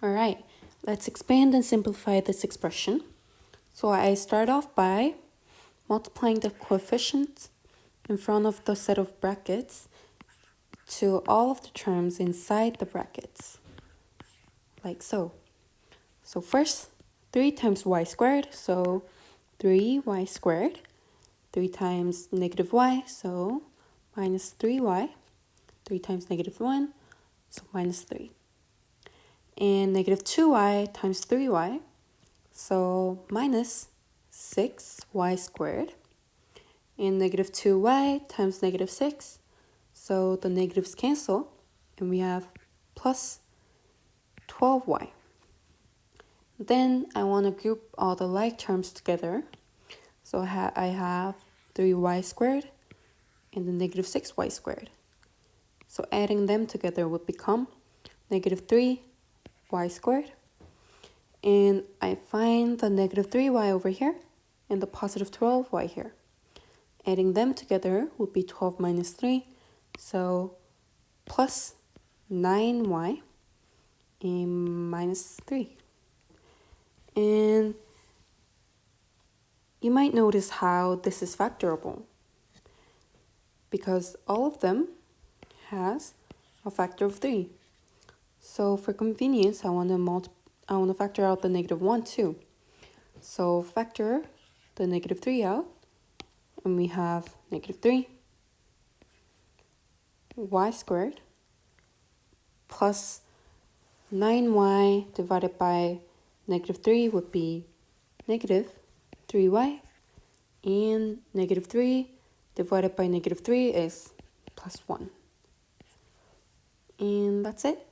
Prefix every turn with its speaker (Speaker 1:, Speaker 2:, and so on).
Speaker 1: All right, let's expand and simplify this expression. So I start off by multiplying the coefficients in front of the set of brackets to all of the terms inside the brackets, like so. So first, 3 times y squared, so 3y squared. 3 times negative y, so minus 3y. 3 times negative 1, so minus 3. And negative 2y times 3y, so minus 6y squared. And negative 2y times negative 6, so the negatives cancel, and we have plus 12y. Then I want to group all the like terms together. So I have 3y squared and the negative 6y squared. So adding them together would become negative 3y squared. And I find the negative 3y over here and the positive 12y here. Adding them together would be 12 minus 3, so plus 9y and minus 3. And you might notice how this is factorable because all of them has a factor of 3. So for convenience, I want to factor out the negative 1 too. So factor the negative 3 out, and we have negative 3 y squared plus 9y divided by negative 3 would be negative 3y, and negative 3 divided by negative 3 is plus 1. And that's it.